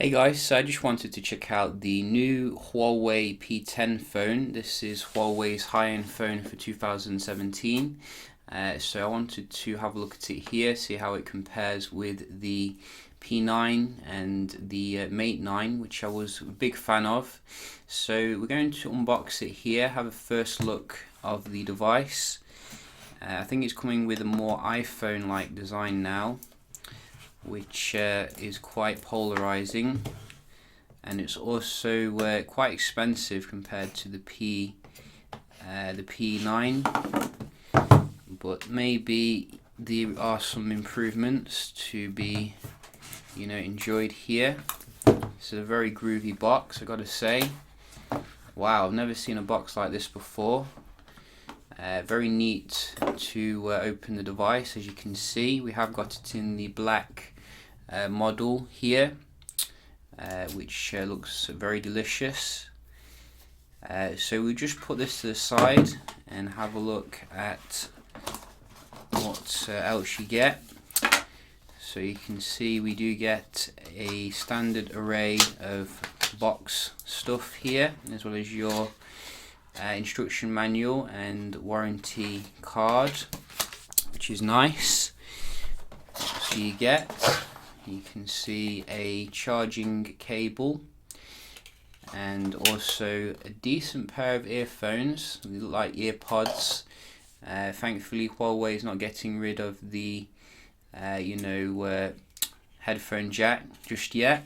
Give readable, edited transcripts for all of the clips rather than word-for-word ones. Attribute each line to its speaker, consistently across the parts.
Speaker 1: Hey guys, so I just wanted to check out the new Huawei P10 phone. This is Huawei's high-end phone for 2017. So I wanted to have a look at it here, see how it compares with the P9 and the Mate 9, which I was a big fan of. So we're going to unbox it here, have a first look of the device. I think it's coming with a more iPhone-like design now, which is quite polarizing, and it's also quite expensive compared to the P9, but maybe there are some improvements to be enjoyed here. It's a very groovy box, I gotta say. Wow, I've never seen a box like this before. Very neat to open the device. As you can see, we have got it in the black model here, which looks very delicious. So we'll just put this to the side and have a look at what else you get. So you can see we do get a standard array of box stuff here, as well as your instruction manual and warranty card, which is nice. So you can see a charging cable and also a decent pair of earphones. They look like earpods. Thankfully Huawei is not getting rid of the headphone jack just yet.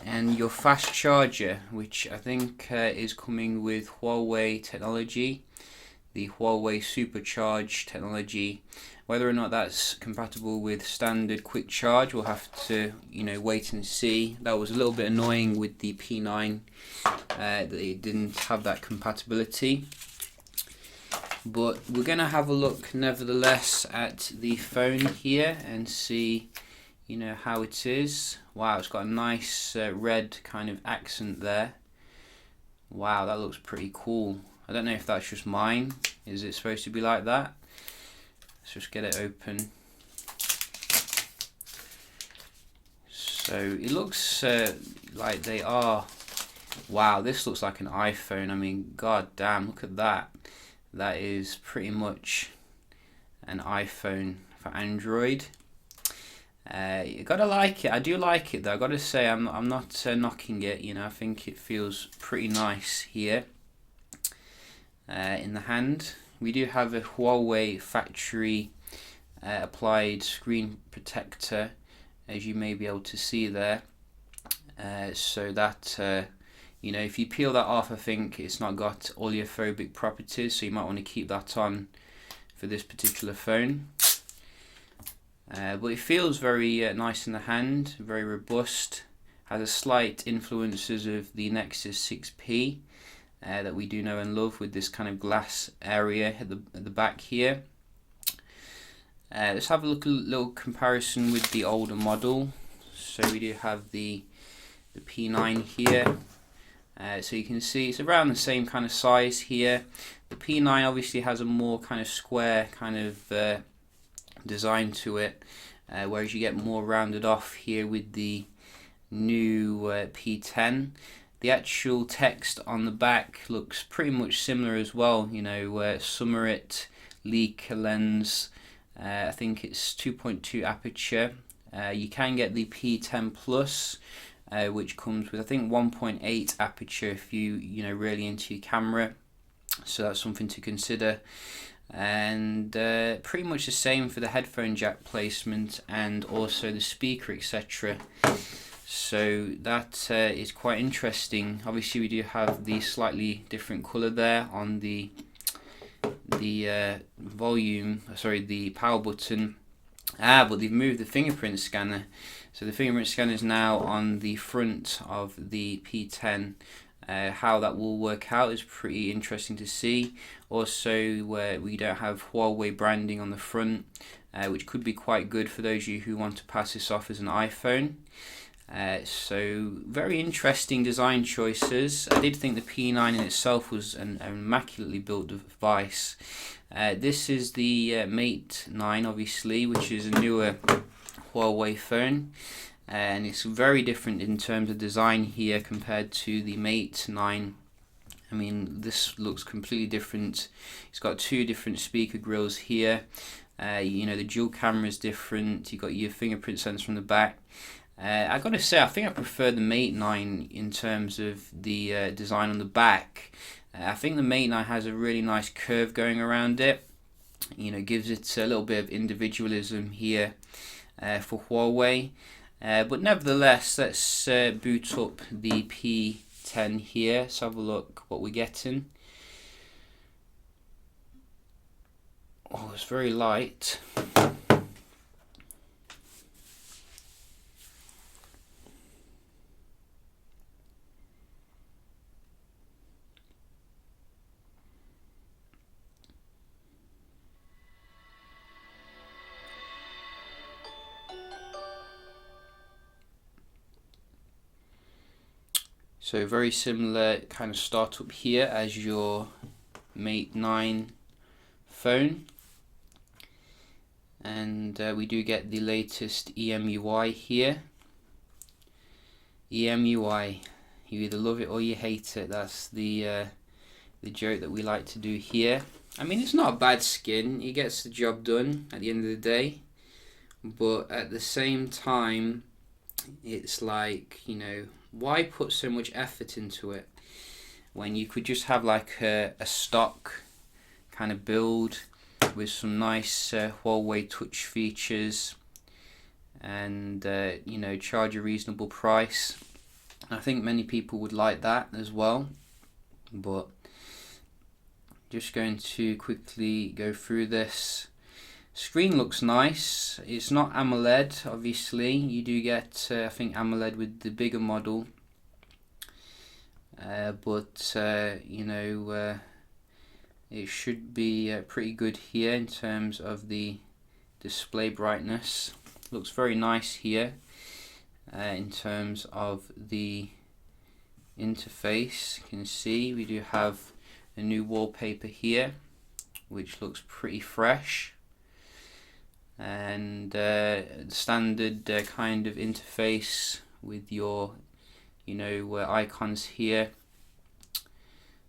Speaker 1: And your fast charger, which I think is coming with Huawei technology, the Huawei supercharge technology. Whether or not that's compatible with standard quick charge, we'll have to wait and see. That was a little bit annoying with the P9 that it didn't have that compatibility. But we're going to have a look nevertheless at the phone here and see how it is. Wow, it's got a nice red kind of accent there. Wow, that looks pretty cool. I don't know if that's just mine. Is it supposed to be like that? Let's just get it open. So it looks like they are. Wow, this looks like an iPhone. I mean, god damn, look at that. That is pretty much an iPhone for Android. You gotta like it. I do like it though. I gotta say, I'm not knocking it. I think it feels pretty nice here in the hand. We do have a Huawei factory applied screen protector, as you may be able to see there. So that if you peel that off, I think it's not got oleophobic properties, so you might want to keep that on for this particular phone. But it feels very nice in the hand, very robust. Has a slight influences of the Nexus 6P that we do know and love, with this kind of glass area at the back here. Let's have a little comparison with the older model. So we do have the P9 here. So you can see it's around the same kind of size here. The P9 obviously has a more kind of square kind of design to it, whereas you get more rounded off here with the new P10. The actual text on the back looks pretty much similar as well. Summerit Leica lens. I think it's 2.2 aperture. You can get the P10 Plus, which comes with I think 1.8 aperture if you really into your camera. So that's something to consider. And pretty much the same for the headphone jack placement and also the speaker, etc. So that is quite interesting. Obviously we do have the slightly different color there on the the power button. But they've moved the fingerprint scanner, so the fingerprint scanner is now on the front of the P10. How that will work out is pretty interesting to see. Also, we don't have Huawei branding on the front, which could be quite good for those of you who want to pass this off as an iPhone. So very interesting design choices. I did think the P9 in itself was an immaculately built device. This is the Mate 9 obviously, which is a newer Huawei phone. and it's very different in terms of design here compared to the Mate 9. I mean, this looks completely different. It's got two different speaker grills here. You know, the dual camera is different. You've got your fingerprint sensor from the back. I gotta say, I think I prefer the Mate 9 in terms of the design on the back. I think the Mate 9 has a really nice curve going around it. You know, gives it a little bit of individualism here for Huawei. But nevertheless, let's boot up the P10 here. Let's have a look what we're getting. Oh, it's very light. So very similar kind of startup here as your Mate 9 phone. And we do get the latest EMUI here. EMUI, you either love it or you hate it. That's the joke that we like to do here. I mean, it's not a bad skin. It gets the job done at the end of the day. But at the same time, it's like, you know, why put so much effort into it when you could just have like a stock kind of build with some nice Huawei touch features and you know, charge a reasonable price. I think many people would like that as well. But just going to quickly go through this. Screen looks nice. It's not AMOLED, obviously. You do get I think AMOLED with the bigger model, but you know, it should be pretty good here in terms of the display brightness. Looks very nice here in terms of the interface. You can see we do have a new wallpaper here, which looks pretty fresh. And standard kind of interface with your, you know, icons here.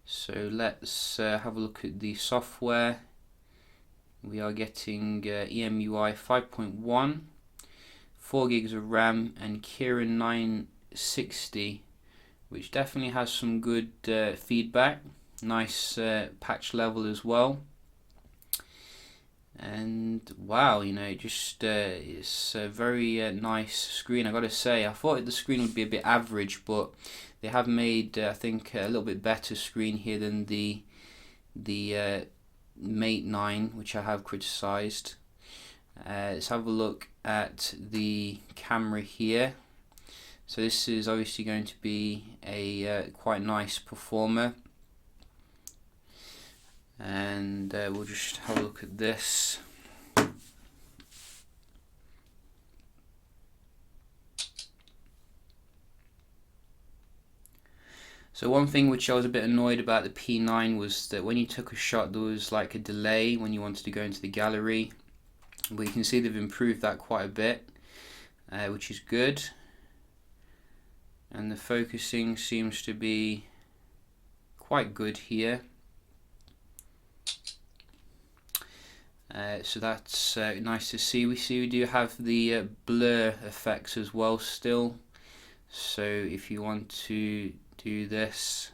Speaker 1: So let's have a look at the software. We are getting EMUI 5.1, 4 gigs of RAM, and Kirin 960, which definitely has some good feedback. Nice patch level as well. And wow, you know, just it's a very nice screen. I gotta say, I thought the screen would be a bit average, but they have made I think a little bit better screen here than the Mate 9, which I have criticized. Let's have a look at the camera here. So this is obviously going to be a quite nice performer. And we'll just have a look at this. So one thing which I was a bit annoyed about the P9 was that when you took a shot there was like a delay when you wanted to go into the gallery, but you can see they've improved that quite a bit, which is good. And the focusing seems to be quite good here. So that's nice to see. We do have the blur effects as well still. So if you want to do this,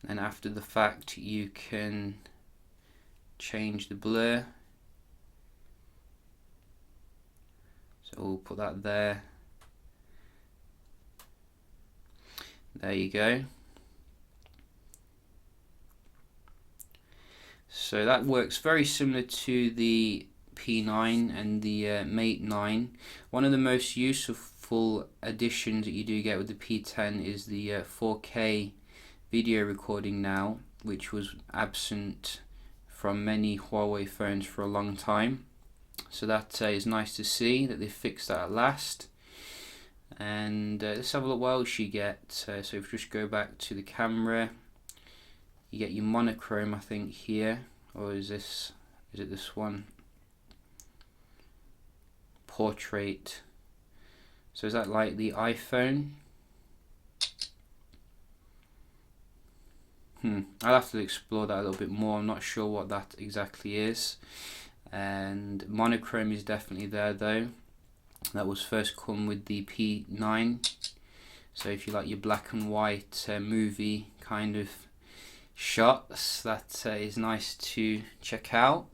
Speaker 1: then after the fact you can change the blur. So we'll put that there. There you go. So that works very similar to the P9 and the Mate 9. One of the most useful additions that you do get with the P10 is the 4K video recording now, which was absent from many Huawei phones for a long time. So that is nice to see that they fixed that at last. And let's have a look what else you get. So if you just go back to the camera, you get your monochrome, I think, here, or is it this one? portrait. So is that like the iPhone? I'll have to explore that a little bit more. I'm not sure what that exactly is. And monochrome is definitely there though. That was first come with the P9. So if you like your black and white movie kind of shots, that is nice to check out.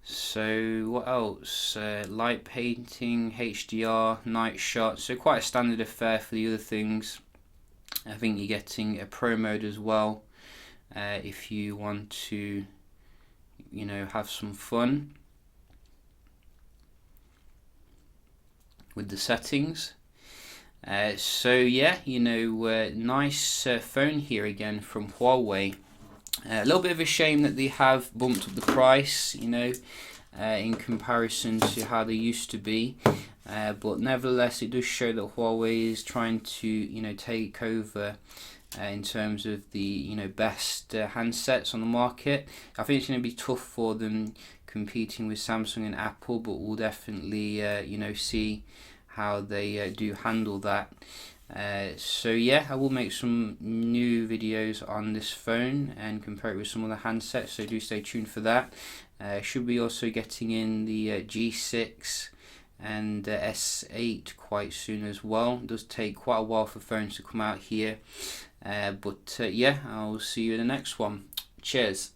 Speaker 1: So what else? Light painting, HDR, night shot. So quite a standard affair for the other things. I think you're getting a pro mode as well if you want to, you know, have some fun with the settings. So yeah, you know, nice phone here again from Huawei. A little bit of a shame that they have bumped up the price, you know, in comparison to how they used to be. But nevertheless, it does show that Huawei is trying to, you know, take over in terms of the, you know, best handsets on the market. I think it's going to be tough for them competing with Samsung and Apple, but we'll definitely, you know, see how they do handle that. So yeah, I will make some new videos on this phone and compare it with some other handsets, so do stay tuned for that. Should be also getting in the G6 and S8 quite soon as well. It does take quite a while for phones to come out here, but yeah, I'll see you in the next one. Cheers.